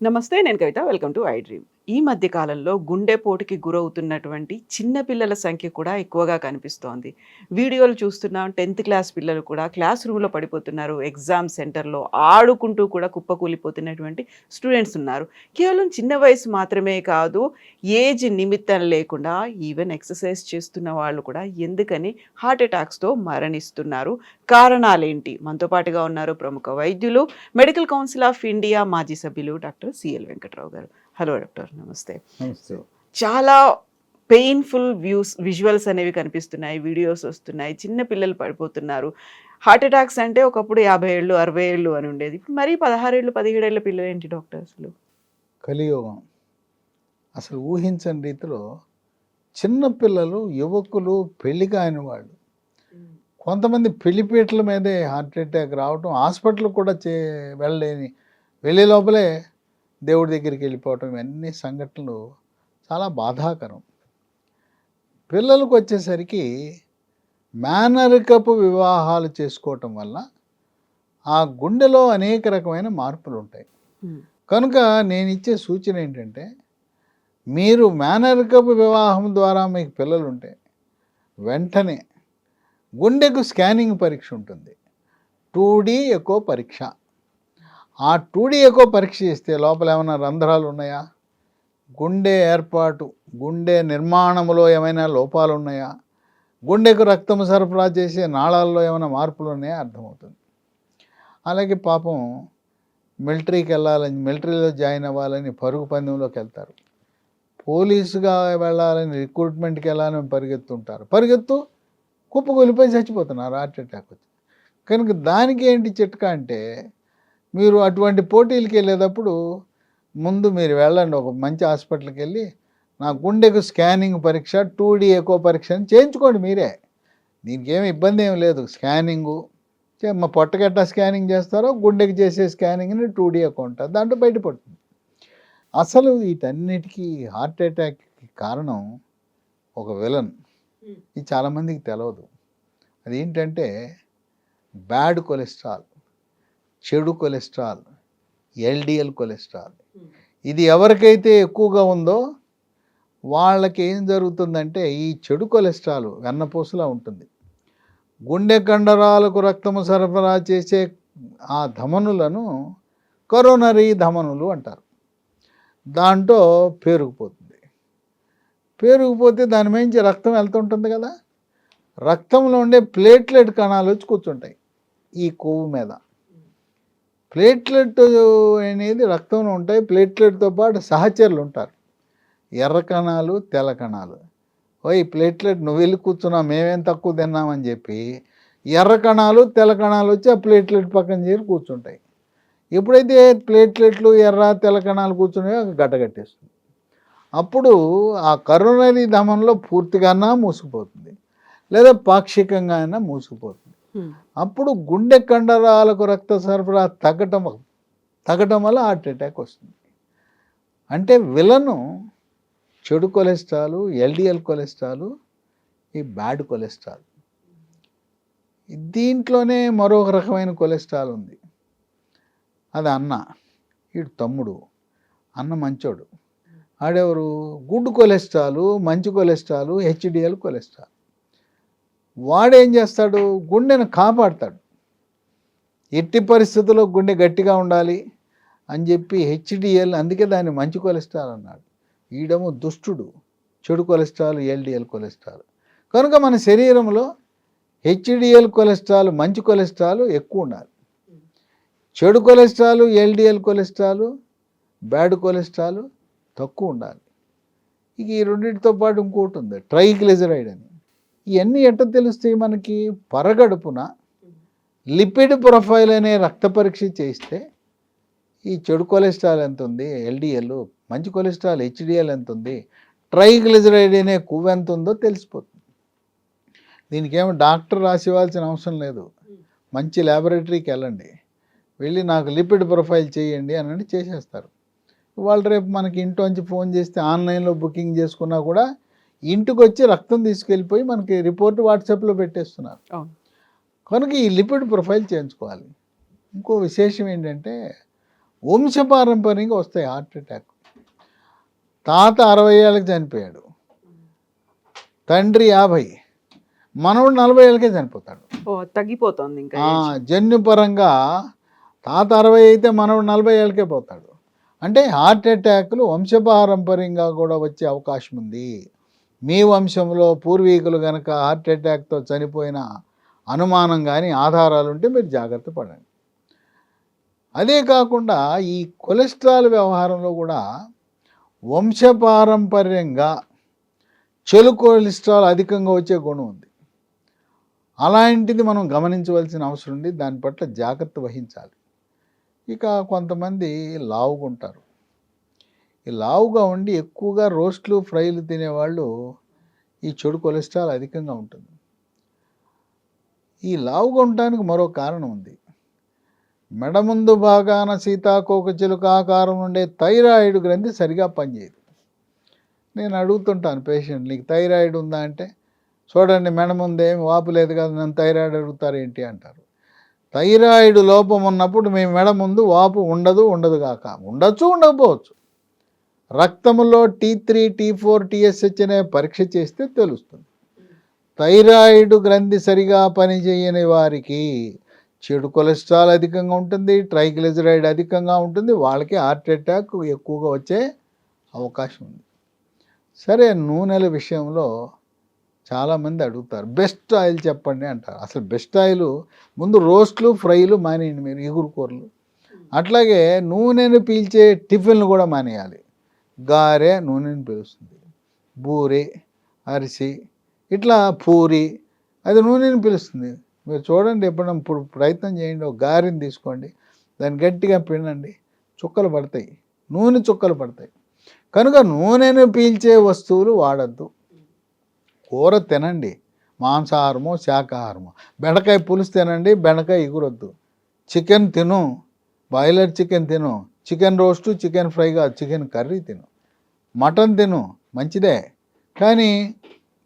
నమస్తే, నేను Kavitha. Welcome to I dream. ఈ మధ్య కాలంలో గుండెపోటుకి గురవుతున్నటువంటి చిన్న పిల్లల సంఖ్య కూడా ఎక్కువగా కనిపిస్తోంది. వీడియోలు చూస్తున్నాం. 10th క్లాస్ పిల్లలు కూడా క్లాస్ రూమ్‌లో పడిపోతున్నారు. ఎగ్జామ్ సెంటర్‌లో ఆడుకుంటూ కూడా కుప్పకూలిపోతున్నటువంటి స్టూడెంట్స్ ఉన్నారు. కేవలం చిన్న వయసు మాత్రమే కాదు, ఏజ్ నిమిత్తం లేకుండా ఈవెన్ ఎక్సర్సైజ్ చేస్తున్న వాళ్ళు కూడా ఎందుకని హార్ట్ అటాక్స్‌తో మరణిస్తున్నారు. కారణాలేంటి? మనతో పాటుగా ఉన్నారు ప్రముఖ వైద్యులు, మెడికల్ కౌన్సిల్ ఆఫ్ ఇండియా మాజీ సభ్యులు డాక్టర్ సిఎల్ వెంకట్రావు గారు. హలో డాక్టర్, నమస్తే. నమస్తే. చాలా పెయిన్ఫుల్ విజువల్స్ అనేవి కనిపిస్తున్నాయి, వీడియోస్ వస్తున్నాయి. చిన్న పిల్లలు పడిపోతున్నారు. హార్ట్ అటాక్స్ అంటే ఒకప్పుడు 50 ఏళ్ళు 60 ఏళ్ళు అని ఉండేది. ఇప్పుడు మరీ 16 ఏళ్ళు 17 ఏళ్ళ పిల్లలు ఏంటి డాక్టర్ అసలు? కలియుగం అసలు ఊహించని రీతిలో చిన్న పిల్లలు, యువకులు, పెళ్లి కాని వాళ్ళు, కొంతమంది పెళ్లిపీటల మీదే హార్ట్ అటాక్ రావటం, హాస్పిటల్ కూడా వెళ్ళే లోపలే దేవుడి దగ్గరికి వెళ్ళిపోవటం, ఇవన్నీ సంఘటనలు చాలా బాధాకరం. పిల్లలకు వచ్చేసరికి మేనరికపు వివాహాలు చేసుకోవటం వల్ల ఆ గుండెలో అనేక రకమైన మార్పులు ఉంటాయి. కనుక నేను ఇచ్చే సూచన ఏంటంటే, మీరు మేనరికపు వివాహం ద్వారా మీకు పిల్లలు ఉంటే వెంటనే గుండెకు స్కానింగ్ పరీక్ష ఉంటుంది, 2D ఎకో పరీక్ష. ఆ 2D ఎకో పరీక్ష చేస్తే లోపల ఏమైనా రంధ్రాలు ఉన్నాయా, గుండె ఏర్పాటు, గుండె నిర్మాణంలో ఏమైనా లోపాలు ఉన్నాయా, గుండెకు రక్తం సరఫరా చేసే నాళాల్లో ఏమైనా మార్పులు ఉన్నాయా అర్థమవుతుంది. అలాగే పాపం మిలిటరీలో జాయిన్ అవ్వాలని పరుగు పందెంలోకి వెళ్తారు, పోలీసుగా వెళ్ళాలని రిక్రూట్మెంట్కి వెళ్ళాలని పరిగెత్తు కుప్పకూలిపోయి చచ్చిపోతున్నారు హార్ట్ అటాక్ వచ్చి. కనుక దానికి ఏంటి చిట్కా అంటే, మీరు అటువంటి పోటీలకు వెళ్ళేటప్పుడు ముందు మీరు వెళ్ళండి, ఒక మంచి హాస్పిటల్కి వెళ్ళి నా గుండెకు స్కానింగ్ పరీక్ష, 2D ఎకో పరీక్ష అని చేయించుకోండి మీరే. దీనికి ఏమి ఇబ్బంది ఏమి లేదు. స్కానింగు మా పొట్టగట్ట స్కానింగ్ చేస్తారో, గుండెకి చేసే స్కానింగ్ని 2D ఎకో ఉంటుంది, దాంట్లో బయటపడుతుంది. అసలు వీటన్నిటికీ హార్ట్ అటాక్కి కారణం ఒక విలన్. ఇది చాలామందికి తెలియదు. అదేంటంటే బ్యాడ్ కొలెస్ట్రాల్, చెడు కొలెస్ట్రాల్, LDL కొలెస్ట్రాల్. ఇది ఎవరికైతే ఎక్కువగా ఉందో వాళ్ళకి ఏం జరుగుతుందంటే, ఈ చెడు కొలెస్ట్రాల్ వెన్నపూసలా ఉంటుంది. గుండె కండరాలకు రక్తము సరఫరా చేసే ఆ ధమనులను కరోనరీ ధమనులు అంటారు. దాంట్లో పేరుకుపోతే దాని మించి రక్తం వెళ్తుంటుంది కదా, రక్తంలో ఉండే ప్లేట్లెట్ కణాలు వచ్చి కూర్చుంటాయి ఈ కొవ్వు మీద. ప్లేట్లెట్ అనేది రక్తంలో ఉంటాయి. ప్లేట్లెట్తో పాటు సహచరులు ఉంటారు, ఎర్ర కణాలు, తెల్ల కణాలు. ఓయ్ ప్లేట్లెట్ నువ్వు వెళ్ళి కూర్చున్నావు, మేమేం తక్కువ తిన్నామని చెప్పి ఎర్ర కణాలు, తెల్ల కణాలు వచ్చి ఆ ప్లేట్లెట్ పక్కన చేరి కూర్చుంటాయి. ఎప్పుడైతే ప్లేట్లెట్లు, ఎర్ర తెల్ల కణాలు కూర్చున్నాయో గడ్డగట్టేస్తుంది. అప్పుడు ఆ కరోనరీ ధమనంలో పూర్తిగా మూసుకుపోతుంది, లేదా పాక్షికంగా అయినా మూసుకుపోతుంది. అప్పుడు గుండె కండరాలకు రక్త సరఫరా తగ్గటం వల్ల హార్ట్ అటాక్ వస్తుంది. అంటే విలను చెడు కొలెస్ట్రాల్, LDL కొలెస్ట్రాల్, ఈ బ్యాడ్ కొలెస్ట్రాల్. దీంట్లోనే మరొక రకమైన కొలెస్ట్రాల్ ఉంది, అది అన్న. వీడు తమ్ముడు, అన్న మంచోడు. ఆడెవరు? గుడ్ కొలెస్ట్రాల్, మంచి కొలెస్ట్రాల్, HDL కొలెస్ట్రాల్. వాడేం చేస్తాడు? గుండెను కాపాడతాడు. ఎట్టి పరిస్థితుల్లో గుండె గట్టిగా ఉండాలి అని చెప్పి HDL, అందుకే దాన్ని మంచి కొలెస్ట్రాల్ అన్నాడు. ఈడేమో దుష్టుడు, చెడు కొలెస్ట్రాల్, LDL కొలెస్ట్రాల్. కనుక మన శరీరంలో HDL కొలెస్ట్రాల్, మంచి కొలెస్ట్రాల్ ఎక్కువ ఉండాలి. చెడు cholesterol, LDL cholesterol, bad cholesterol తక్కువ ఉండాలి. ఇక ఈ రెండింటితో పాటు ఇంకోటి ఉంది, ట్రైగ్లిజరైడ్ అని. ఇవన్నీ ఎట్ట తెలుస్తాయి మనకి? పరగడుపున లిపిడ్ ప్రొఫైల్ అనే రక్త పరీక్ష చేస్తే ఈ చెడు కొలెస్ట్రాల్ ఎంత ఉంది, LDL, మంచి కొలెస్ట్రాల్ HDL ఎంత ఉంది, ట్రైగ్లిజరైడ్ అనే కొవ్వు ఎంత ఉందో తెలిసిపోతుంది. దీనికి ఏమో డాక్టర్ రాసి ఇవ్వాల్సిన అవసరం లేదు. మంచి ల్యాబొరేటరీకి వెళ్ళి నాకు లిపిడ్ ప్రొఫైల్ చేయండి అని చేసేస్తారు. వాళ్ళు రేపు మనకి ఇంట్లోంచి ఫోన్ చేస్తే ఆన్లైన్లో బుకింగ్ చేసుకున్నా కూడా ఇంటికి వచ్చి రక్తం తీసుకెళ్ళిపోయి మనకి రిపోర్ట్ వాట్సాప్లో పెట్టేస్తున్నారు. కనుక ఈ లిపిడ్ ప్రొఫైల్ చేయించుకోవాలి. ఇంకో విశేషం ఏంటంటే వంశపారంపర్యంగా వస్తాయి హార్ట్ అటాక్. తాత 60 ఏళ్ళకి చనిపోయాడు, తండ్రి 50, మనవడు 40 ఏళ్ళకే చనిపోతాడు. తగ్గిపోతుంది ఇంకా జన్యుపరంగా తాత 60 అయితే మనవడు 40 ఏళ్ళకే పోతాడు. అంటే హార్ట్ అటాక్లు వంశపారంపర్యంగా కూడా వచ్చే అవకాశం ఉంది. మీ వంశంలో పూర్వీకులు కనుక హార్ట్ అటాక్తో చనిపోయిన అనుమానం కానీ ఆధారాలు ఉంటే మీరు జాగ్రత్త పడండి. అదే కాకుండా ఈ కొలెస్ట్రాల్ వ్యవహారంలో కూడా వంశపారంపర్యంగా చెడు కొలెస్ట్రాల్ అధికంగా వచ్చే గుణం ఉంది. అలాంటిది మనం గమనించవలసిన అవసరం ఉంది. దాని పట్ల జాగ్రత్త వహించాలి. ఇక కొంతమంది లావుగా ఉంటారు. ఈ లావుగా ఉండి ఎక్కువగా రోస్ట్లు ఫ్రైలు తినేవాళ్ళు ఈ చెడు కొలెస్ట్రాల్ అధికంగా ఉంటుంది. ఈ లావుగా ఉండటానికి మరో కారణం ఉంది. మెడ ముందు భాగాన సీతాకోక చిలుక ఆకారం ఉండే థైరాయిడ్ గ్రంథి సరిగా పనిచేయదు. నేను అడుగుతుంటాను పేషెంట్, నీకు థైరాయిడ్ ఉందా అంటే, చూడండి మెడ ముందు ఏమి వాపు లేదు కదా, నన్ను థైరాయిడ్ అడుగుతారు ఏంటి అంటారు. థైరాయిడ్ లోపం ఉన్నప్పుడు మీ మెడ ముందు వాపు ఉండదు కాక, ఉండొచ్చు ఉండకపోవచ్చు. రక్తంలో T3, T4, TSH అనే పరీక్ష చేస్తే తెలుస్తుంది. థైరాయిడ్ గ్రంథి సరిగా పనిచేయని వారికి చెడు కొలెస్ట్రాల్ అధికంగా ఉంటుంది, ట్రైగ్లిజరైడ్ అధికంగా ఉంటుంది, వాళ్ళకి హార్ట్ అటాక్ ఎక్కువగా వచ్చే అవకాశం ఉంది. సరే, నూనెల విషయంలో చాలామంది అడుగుతారు, బెస్ట్ ఆయిల్ చెప్పండి అంటారు. అసలు బెస్ట్ ఆయిల్ ముందు రోస్ట్లు ఫ్రైలు మానేయండి మీరు, ఇగురు కూరలు. అట్లాగే నూనెను పీల్చే టిఫిన్లు కూడా మానేయాలి. గారె నూనెను పీలుస్తుంది, బూరి, అరిసి, ఇట్లా పూరి అది నూనెను పీలుస్తుంది. మీరు చూడండి, ఎప్పుడైనా ఇప్పుడు ప్రయత్నం చేయండి, ఒక గారెని తీసుకోండి, దాన్ని గట్టిగా పిండండి, చుక్కలు పడతాయి, నూనె చుక్కలు పడతాయి. కనుక నూనెను పీల్చే వస్తువులు వాడద్దు. కూర తినండి, మాంసాహారమో శాకాహారమో. బెండకాయ పులుసు తినండి, బెండకాయ ఎగురొద్దు. చికెన్ తిను, బాయిలర్ చికెన్ తిను, చికెన్ రోస్టు చికెన్ ఫ్రై కాదు, చికెన్ కర్రీ తిను. మటన్ తిను, మంచిదే, కానీ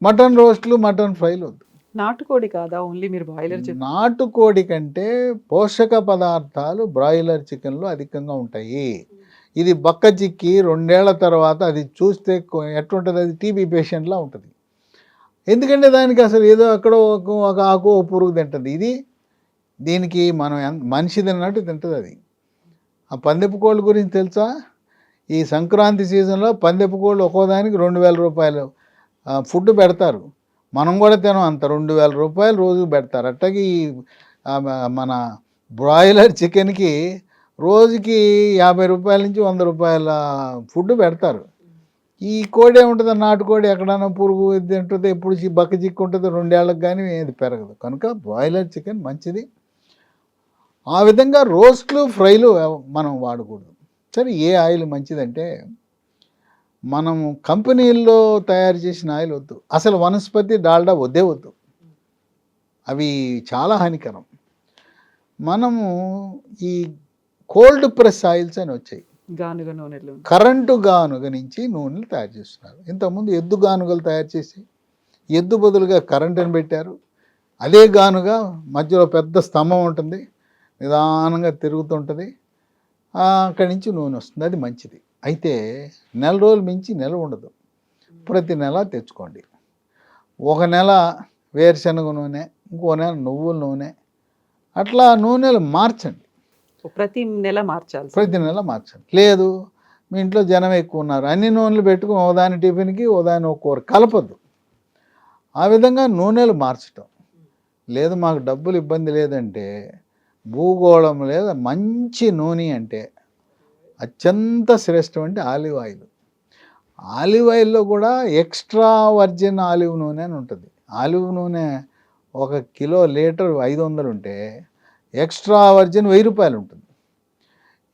మటన్ రోస్ట్లు మటన్ ఫ్రైలు వద్దు. నాటుకోడి కాదా ఓన్లీ మీరు బాయిలర్? నాటుకోడి కంటే పోషక పదార్థాలు బ్రాయిలర్ చికెన్లో అధికంగా ఉంటాయి. ఇది బక్క చిక్కి 2 ఏళ్ల తర్వాత అది చూస్తే ఎట్లుంటుంది, అది టీబీ పేషెంట్లా ఉంటుంది. ఎందుకంటే దానికి అసలు ఏదో అక్కడ ఒక ఆకు ఒక పురుగు తింటుంది. దీనికి మనం మనిషి తిన్నట్టు తింటుంది అది. ఆ పందెపు కోళ్ళ గురించి తెలుసా? ఈ సంక్రాంతి సీజన్లో పందెపు కోళ్ళు ఒక్కోదానికి 2000 రూపాయలు ఫుడ్ పెడతారు. మనం కూడా తినం అంత, 2000 రూపాయలు రోజుకు పెడతారు. అట్టకి మన బ్రాయిలర్ చికెన్కి రోజుకి 50 రూపాయల నుంచి 100 రూపాయల ఫుడ్ పెడతారు. ఈ కోడి ఏముంటుంది, నాటుకోడి ఎక్కడైనా పురుగు తింటుంది, ఎప్పుడు బక్క చిక్కు ఉంటుంది, 2 ఏళ్ళకి కానీ ఏది పెరగదు. కనుక బ్రాయిలర్ చికెన్ మంచిది. ఆ విధంగా రోస్ట్లు ఫ్రైలు మనం వాడకూడదు. సరే, ఏ ఆయిల్ మంచిదంటే, మనము కంపెనీల్లో తయారు చేసిన ఆయిల్ వద్దు. అసలు వనస్పతి డాల్డా వద్దు, అవి చాలా హానికరం. మనము ఈ కోల్డ్ ప్రెస్ ఆయిల్స్ అని వచ్చాయి, గానుగ నూనెలు, కరెంటు గానుగ నుంచి నూనెలు తయారు చేస్తున్నారు. ఇంతకుముందు ఎద్దు గానుగలు తయారు చేసి ఎద్దు బదులుగా కరెంటుని పెట్టారు. అదే గానుగ మధ్యలో పెద్ద స్తంభం ఉంటుంది, నిదానంగా తిరుగుతుంటుంది, అక్కడి నుంచి నూనె వస్తుంది, అది మంచిది. అయితే నెల రోజులు మించి నెల ఉండదు, ప్రతి నెల తెచ్చుకోండి. ఒక నెల వేరుశనగ నూనె, ఇంకో నెల నువ్వుల నూనె, అట్లా నూనెలు మార్చండి. ప్రతి నెల మార్చాలి, ప్రతి నెల మార్చండి. లేదు మీ ఇంట్లో జనం ఎక్కువ ఉన్నారు, అన్ని నూనెలు పెట్టుకుని ఓదాని టిఫిన్కి ఓదాని ఒక కూర కలపద్దు. ఆ విధంగా నూనెలు మార్చటం. లేదు మాకు డబ్బులు ఇబ్బంది లేదంటే, భూగోళం లేదా మంచి నూనె అంటే అత్యంత శ్రేష్టం అంటే ఆలివ్ ఆయిల్. ఆలివ్ ఆయిల్లో కూడా ఎక్స్ట్రా వర్జిన్ ఆలివ్ నూనె అని ఉంటుంది. ఆలివ్ నూనె 1 కిలో లీటర్ 500 ఉంటే ఎక్స్ట్రా వర్జిన్ 1000 రూపాయలు ఉంటుంది.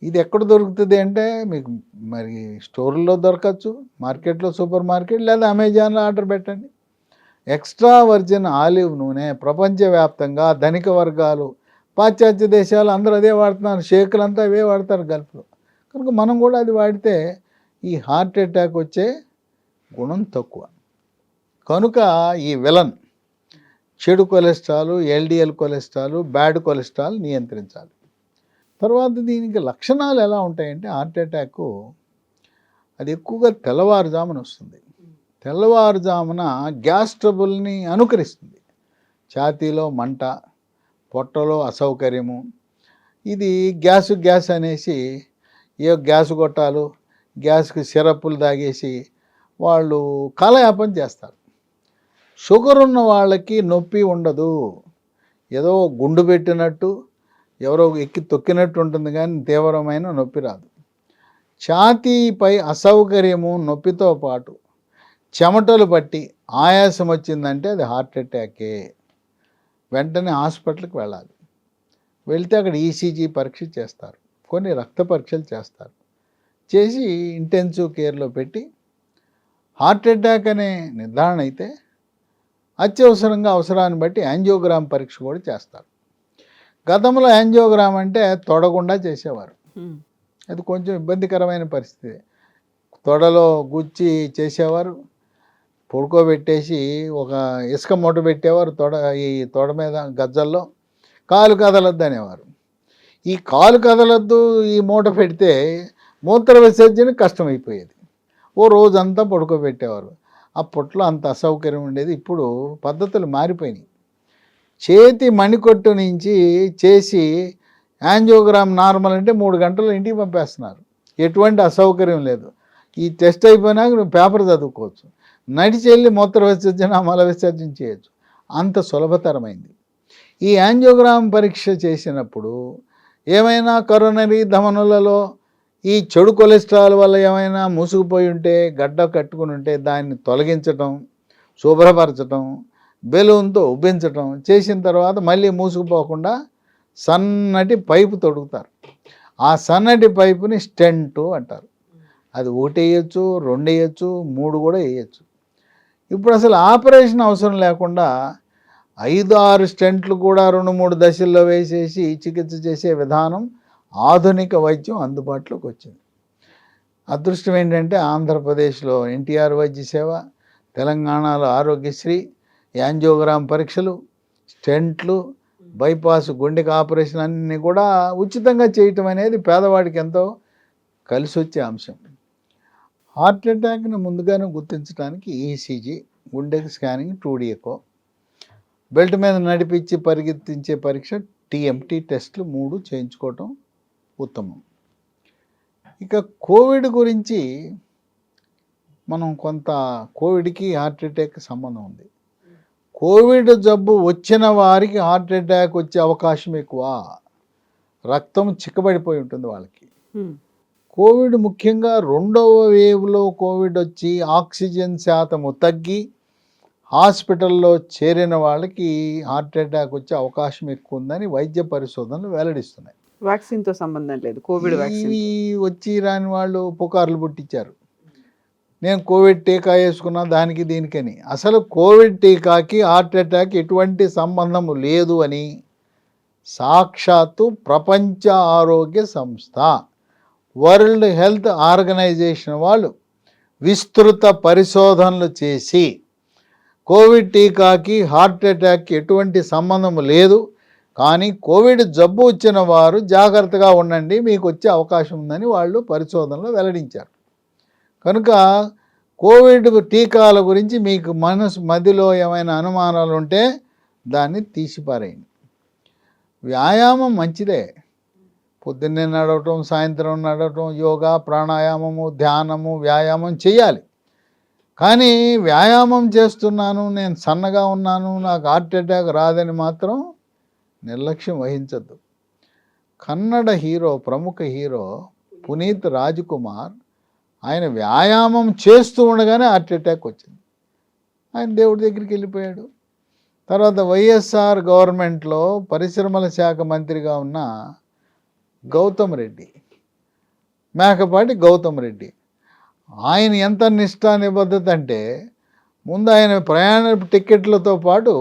ఇది ఎక్కడ దొరుకుతుంది అంటే, మీకు మరి స్టోర్లో దొరకచ్చు, మార్కెట్లో, సూపర్ మార్కెట్, లేదా అమెజాన్లో ఆర్డర్ పెట్టండి. ఎక్స్ట్రా వర్జిన్ ఆలివ్ నూనె ప్రపంచవ్యాప్తంగా ధనిక వర్గాలు, పాశ్చాత్య దేశాలు అందరూ అదే వాడుతున్నారు, షేకులంతా అవే వాడతారు గల్ఫ్లో. కనుక మనం కూడా అది వాడితే ఈ హార్ట్ అటాక్ వచ్చే గుణం తక్కువ. కనుక ఈ విలన్ చెడు cholesterol, LDL cholesterol, bad cholesterol నియంత్రించాలి. తర్వాత దీనికి లక్షణాలు ఎలా ఉంటాయంటే హార్ట్ అటాక్ అది ఎక్కువగా తెల్లవారుజామున వస్తుంది. తెల్లవారుజామున గ్యాస్ ట్రబుల్ని అనుకరిస్తుంది. ఛాతీలో మంట, పొట్టలో అసౌకర్యము, ఇది గ్యాస్ అనేసి ఏ గ్యాస్ గొట్టాలు, గ్యాస్కి సిరప్పులు తాగేసి వాళ్ళు కాలయాపన చేస్తారు. షుగర్ ఉన్న వాళ్ళకి నొప్పి ఉండదు, ఏదో గుండు పెట్టినట్టు ఎవరో ఎక్కి తొక్కినట్టు ఉంటుంది, కానీ తీవ్రమైన నొప్పి రాదు. ఛాతీపై అసౌకర్యము, నొప్పితో పాటు చెమటలు పట్టి ఆయాసం వచ్చిందంటే అది హార్ట్ అటాకే. వెంటనే హాస్పిటల్కి వెళ్ళాలి. వెళ్తే అక్కడ ఈసీజీ పరీక్ష చేస్తారు, కొన్ని రక్త పరీక్షలు చేస్తారు, చేసి ఇంటెన్సివ్ కేర్లో పెట్టి హార్ట్ అటాక్ అనే నిర్ధారణ అయితే అత్యవసరంగా అవసరాన్ని బట్టి యాంజియోగ్రామ్ పరీక్ష కూడా చేస్తారు. గతంలో యాంజియోగ్రామ్ అంటే తొడగుండా చేసేవారు. అది కొంచెం ఇబ్బందికరమైన పరిస్థితి. తొడలో గుచ్చి చేసేవారు, పడుకోబెట్టేసి ఒక ఇసుక మూట పెట్టేవారు ఈ తొడ మీద గజ్జల్లో, కాలు కదలొద్దు అనేవారు. ఈ కాలు కదలొద్దు ఈ మూట పెడితే మూత్ర విసర్జన కష్టమైపోయేది. ఓ రోజంతా పడుకోబెట్టేవారు. అప్పట్లో అంత అసౌకర్యం ఉండేది. ఇప్పుడు పద్ధతులు మారిపోయినాయి. చేతి మణికొట్టు నుంచి చేసి యాంజియోగ్రామ్ నార్మల్ అంటే 3 గంటల్లో ఇంటికి పంపేస్తున్నారు. ఎటువంటి అసౌకర్యం లేదు. ఈ టెస్ట్ అయిపోయినాక నువ్వు పేపర్ చదువుకోవచ్చు, నడిచి వెళ్ళి మూత్ర విసర్జన, మల విసర్జన చేయొచ్చు. అంత సులభతరమైంది. ఈ యాంజియోగ్రామ్ పరీక్ష చేసినప్పుడు ఏమైనా కరోనరీ ధమనులలో ఈ చెడు కొలెస్ట్రాల్ వల్ల ఏమైనా మూసుకుపోయి ఉంటే, గడ్డ కట్టుకుని ఉంటే దాన్ని తొలగించటం, శుభ్రపరచటం, బెలూన్తో ఉబ్బించటం చేసిన తర్వాత మళ్ళీ మూసుకుపోకుండా సన్నటి పైపు తొడుగుతారు. ఆ సన్నటి పైపుని స్టెంట్ అంటారు. అది 1 వేయచ్చు, 2 వేయచ్చు, 3 కూడా వేయచ్చు. ఇప్పుడు అసలు ఆపరేషన్ అవసరం లేకుండా 5-6 స్టెంట్లు కూడా 2-3 దశల్లో వేసేసి చికిత్స చేసే విధానం, ఆధునిక వైద్యం అందుబాటులోకి వచ్చింది. అదృష్టం ఏంటంటే ఆంధ్రప్రదేశ్లో ఎన్టీఆర్ వైద్య సేవ, తెలంగాణలో ఆరోగ్యశ్రీ, యాంజియోగ్రామ్ పరీక్షలు, స్టెంట్లు, బైపాస్, గుండెకి ఆపరేషన్ అన్నీ కూడా ఉచితంగా చేయటం అనేది పేదవాడికి ఎంతో కలిసి వచ్చే అంశం. హార్ట్ అటాక్ని ముందుగానే గుర్తించడానికి ఈసీజీ, గుండెకి స్కానింగ్, 2D ఎకో, బెల్ట్ మీద నడిపించి పరిగెత్తించే పరీక్ష, టీఎంటీ టెస్టులు 3 చేయించుకోవటం ఉత్తమం. ఇక కోవిడ్ గురించి మనం కోవిడ్కి హార్ట్ అటాక్కి సంబంధం ఉంది. కోవిడ్ జబ్బు వచ్చిన వారికి హార్ట్ అటాక్ వచ్చే అవకాశం ఎక్కువ. రక్తం చిక్కబడిపోయి ఉంటుంది వాళ్ళకి. కోవిడ్ ముఖ్యంగా 2వ వేవ్లో కోవిడ్ వచ్చి ఆక్సిజన్ శాతము తగ్గి హాస్పిటల్లో చేరిన వాళ్ళకి హార్ట్ అటాక్ వచ్చే అవకాశం ఎక్కువ ఉందని వైద్య పరిశోధనలు వెల్లడిస్తున్నాయి. వ్యాక్సిన్తో సంబంధం లేదు, కోవిడ్ వ్యాక్సిన్ వచ్చి రాని వాళ్ళు పుకార్లు పుట్టించారు, నేను కోవిడ్ టీకా వేసుకున్నా దానికి దీనికని. అసలు కోవిడ్ టీకాకి హార్ట్ అటాక్ ఎటువంటి సంబంధం లేదు అని సాక్షాత్తు ప్రపంచ ఆరోగ్య సంస్థ, వరల్డ్ హెల్త్ ఆర్గనైజేషన్ వాళ్ళు విస్తృత పరిశోధనలు చేసి కోవిడ్ టీకాకి హార్ట్ అటాక్కి ఎటువంటి సంబంధం లేదు, కానీ కోవిడ్ జబ్బు వచ్చిన వారు జాగ్రత్తగా ఉండండి, మీకు వచ్చే అవకాశం ఉందని వాళ్ళు పరిశోధనలు వెల్లడించారు. కనుక కోవిడ్ టీకాల గురించి మీకు మదిలో ఏమైనా అనుమానాలు ఉంటే దాన్ని తీసిపారేయండి. వ్యాయామం మంచిదే, పొద్దున్నే నడవటం, సాయంత్రం నడవటం, యోగా, ప్రాణాయామము, ధ్యానము, వ్యాయామం చేయాలి. కానీ వ్యాయామం చేస్తున్నాను, నేను సన్నగా ఉన్నాను, నాకు హార్ట్ అటాక్ రాదని మాత్రం నిర్లక్ష్యం వహించద్దు. కన్నడ హీరో, ప్రముఖ హీరో పునీత్ రాజ్కుమార్, ఆయన వ్యాయామం చేస్తూ ఉండగానే హార్ట్ అటాక్ వచ్చింది. ఆయన దేవుడి దగ్గరికి వెళ్ళిపోయాడు. తర్వాత వైఎస్ఆర్ గవర్నమెంట్లో పరిశ్రమల శాఖ మంత్రిగా ఉన్న గౌతమ్ రెడ్డి, మేకపాటి గౌతమ్ రెడ్డి, ఆయన ఎంత నిష్ఠా నిబద్ధత అంటే ముందు ఆయన ప్రయాణ టికెట్లతో పాటు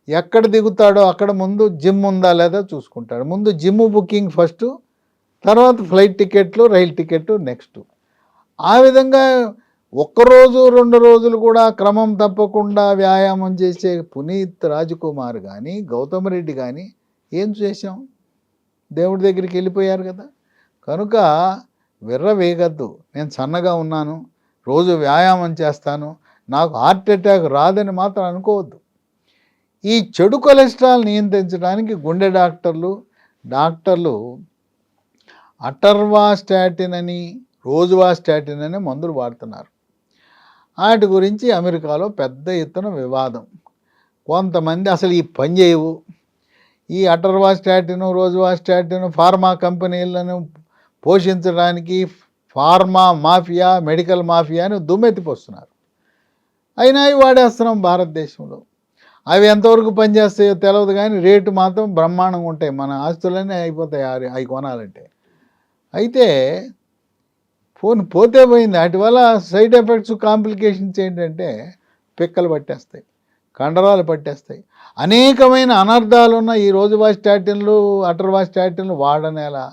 ఎక్కడ దిగుతాడో అక్కడ ముందు జిమ్ ఉందా లేదా చూసుకుంటాడు. ముందు జిమ్ బుకింగ్ ఫస్ట్, తర్వాత ఫ్లైట్ టికెట్లు, రైలు టికెట్ నెక్స్ట్. ఆ విధంగా ఒక్కరోజు 2 రోజులు కూడా క్రమం తప్పకుండా వ్యాయామం చేసే పునీత్ రాజ్కుమార్ కానీ గౌతమ్ రెడ్డి కానీ ఏం చేశాం? దేవుడి దగ్గరికి వెళ్ళిపోయారు కదా. కనుక విర్రవేగద్దు. నేను సన్నగా ఉన్నాను, రోజు వ్యాయామం చేస్తాను, నాకు హార్ట్ అటాక్ రాదని మాత్రం అనుకోవద్దు. ఈ చెడు కొలెస్ట్రాల్ నియంత్రించడానికి గుండె డాక్టర్లు అటర్వాస్టాటిన్ అని రోజువాస్టాటిన్ అనే మందులు వాడుతున్నారు. వాటి గురించి అమెరికాలో పెద్ద ఎత్తున వివాదం. కొంతమంది అసలు ఈ పని చేయవు, ఈ అటర్వాస్టాటిన్ రోజువాస్టాటిన్ ఫార్మా కంపెనీలను పోషించడానికి ఫార్మా మాఫియా మెడికల్ మాఫియా అని దుమ్మెత్తిపోస్తున్నారు. అయినా ఇవి వాడేస్తున్నాం భారతదేశంలో. అవి ఎంతవరకు పనిచేస్తాయో తెలియదు కానీ రేటు మాత్రం బ్రహ్మాండంగా ఉంటాయి. మన ఆస్తులన్నీ అయిపోతాయి అవి కొనాలంటే. అయితే పోతే పోయింది. వాటి వల్ల సైడ్ ఎఫెక్ట్స్ కాంప్లికేషన్స్ ఏంటంటే పిక్కలు పట్టేస్తాయి, కండరాలు పట్టేస్తాయి, అనేకమైన అనర్థాలు ఉన్న ఈ రోజువాస్టాటిన్లు అటర్వాస్టాటిన్లు వాడనేలా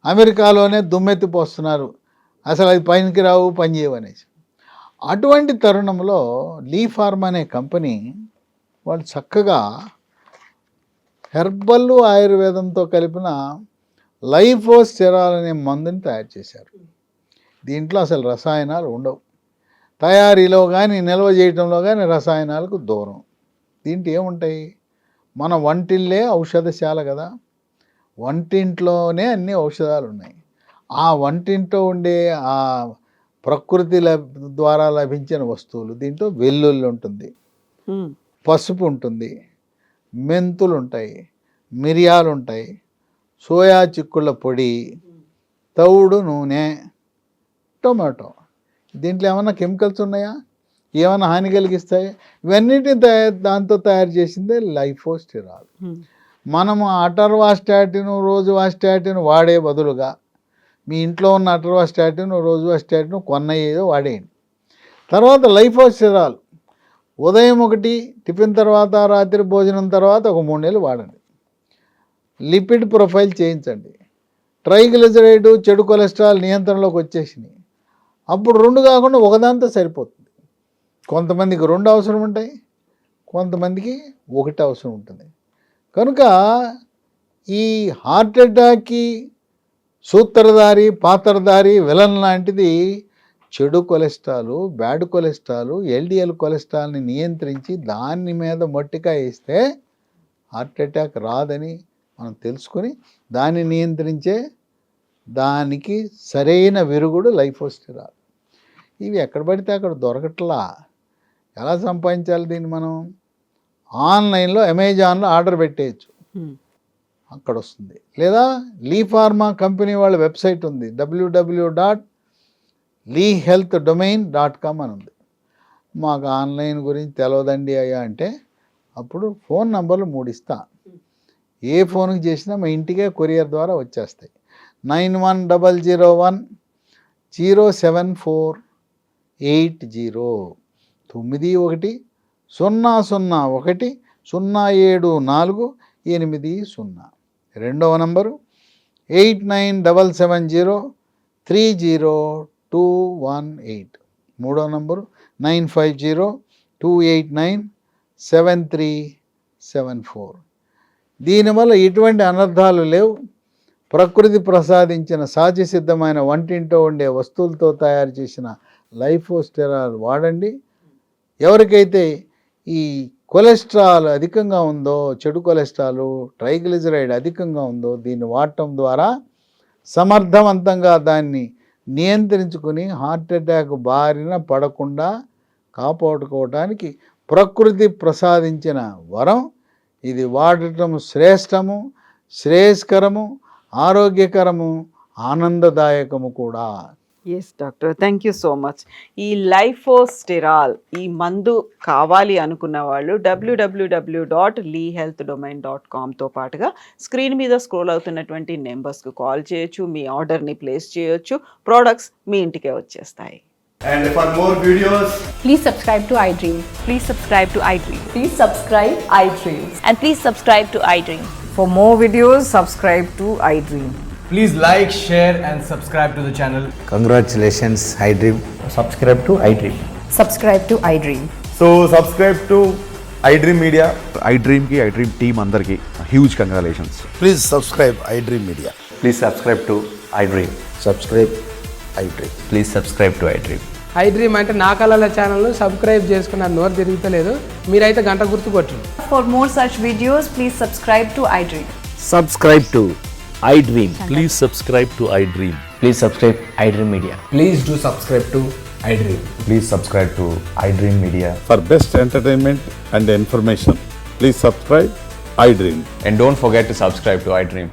అమెరికాలోనే దుమ్మెత్తిపోస్తున్నారు. అసలు అది పనికి రావు, పనిచేయవు అనేసి. అటువంటి తరుణంలో లీ ఫార్మా అనే కంపెనీ వాళ్ళు చక్కగా హెర్బల్ ఆయుర్వేదంతో కలిపిన లైఫోస్టెరాల్ అనే మందుని తయారు చేశారు. దీంట్లో అసలు రసాయనాలు ఉండవు. తయారీలో కానీ నిల్వ చేయడంలో కానీ రసాయనాలకు దూరం. దీంట్లో ఏముంటాయి? మన వంటిల్లే ఔషధశాల కదా, వంటింట్లోనే అన్ని ఔషధాలు ఉన్నాయి. ఆ వంటింట్లో ఉండే ఆ ప్రకృతి ద్వారా లభించిన వస్తువులు. దీంట్లో వెల్లుల్లి ఉంటుంది, పసుపు ఉంటుంది, మెంతులు ఉంటాయి, మిరియాలు ఉంటాయి, సోయా చిక్కుళ్ళ పొడి, తవుడు నూనె, టొమాటో. దీంట్లో ఏమన్నా కెమికల్స్ ఉన్నాయా? ఏమైనా హాని కలిగిస్తాయి? ఇవన్నిటిని దాంతో తయారు చేసిందే లైఫోస్టెరాల్. మనము అటర్వాస్టాటిన్ రోజువాస్టాటిన్ వాడే బదులుగా మీ ఇంట్లో ఉన్న అటర్వాస్టాటిన్ రోజువాస్టాటిన్ ఏదో వాడేయండి. తర్వాత లైఫోస్టెరాల్ ఉదయం ఒకటి, టిఫిన్ తర్వాత, రాత్రి భోజనం తర్వాత ఒక 3 నెలలు వాడండి. లిపిడ్ ప్రొఫైల్ చేయించండి. ట్రైగ్లిజరైడ్ చెడు కొలెస్ట్రాల్ నియంత్రణలోకి వచ్చేసినాయి. అప్పుడు 2 కాకుండా ఒకదాంతో సరిపోతుంది. కొంతమందికి 2 అవసరం ఉంటాయి, కొంతమందికి 1 అవసరం ఉంటుంది. కనుక ఈ హార్ట్ అటాక్కి సూత్రధారి పాత్రధారి విలన్ లాంటిది చెడు కొలెస్ట్రాల్, బ్యాడ్ కొలెస్ట్రాల్, ఎల్డిఎల్ కొలెస్ట్రాల్ని నియంత్రించి దాని మీద మొట్టికాయ వేస్తే హార్ట్ అటాక్ రాదని మనం తెలుసుకొని దాన్ని నియంత్రించే దానికి సరైన విరుగుడు లైఫోస్టెరాల్. ఇవి ఎక్కడ పడితే అక్కడ దొరకట్లా. ఎలా సంపాదించాలి దీన్ని? మనం ఆన్లైన్లో అమెజాన్లో ఆర్డర్ పెట్టేయచ్చు, అక్కడ వస్తుంది. లేదా లీ ఫార్మా కంపెనీ వాళ్ళ వెబ్సైట్ ఉంది, www.leehealthdomain.com అని ఉంది. మాకు ఆన్లైన్ గురించి తెలియదండి అయ్యా అంటే అప్పుడు ఫోన్ నంబర్లు 3 ఇస్తా. ఏ ఫోన్కి చేసినా మా ఇంటికే కొరియర్ ద్వారా వచ్చేస్తాయి. 9100107480 9100107480. రెండవ నంబరు 8977030218. మూడవ నంబరు 9502897374. దీనివల్ల ఎటువంటి అనర్థాలు లేవు. ప్రకృతి ప్రసాదించిన సహజ సిద్ధమైన వంటింట్లో ఉండే వస్తువులతో తయారు చేసిన లైఫోస్టెరాల్ వాడండి. ఎవరికైతే ఈ కొలెస్ట్రాల్ అధికంగా ఉందో, చెడు కొలెస్ట్రాల్ ట్రైగ్లిజరైడ్ అధికంగా ఉందో, దీన్ని వాడటం ద్వారా సమర్థవంతంగా దాన్ని నియంత్రించుకుని హార్ట్ అటాక్ బారిన పడకుండా కాపాడుకోవడానికి ప్రకృతి ప్రసాదించిన వరం ఇది. వాడటం శ్రేష్టము, శ్రేయస్కరము, ఆరోగ్యకరము, ఆనందదాయకము కూడా. Yes doctor, thank you so much. ఈ లైఫోస్టెరాల్ ఈ మందు కావాలి అనుకున్న వాళ్ళు www.leehealthdomain.comతో పాటుగా స్క్రీన్ మీద స్క్రోల్ అవుతున్నటువంటి నెంబర్స్కి కాల్ చేయొచ్చు, మీ ఆర్డర్ని ప్లేస్ చేయొచ్చు, ప్రోడక్ట్స్ మీ ఇంటికే వచ్చేస్తాయి. And for more videos, please subscribe to iDream. Please subscribe to iDream. Please subscribe iDream. And please subscribe to iDream. For more videos, subscribe to iDream. Please like, share, and subscribe to the channel. Congratulations, iDream. Subscribe to iDream. Subscribe to iDream. So subscribe to iDream Media. iDream की iDream team अंदर की huge congratulations. Please subscribe iDream Media. Please subscribe to iDream. Subscribe iDream. Please subscribe to iDream. iDream అంటే నా కళల ఛానల్ను subscribe చేసుకున్న నోరు తిరుగుతలేదు మీరైతే గంట గుర్తు కొట్టండి. For more such videos, please subscribe to iDream. Subscribe to iDream. Please subscribe to iDream. Please subscribe iDream Media. Please do subscribe to iDream. Please subscribe to iDream Media. For best entertainment and information, please subscribe iDream. And don't forget to subscribe to iDream.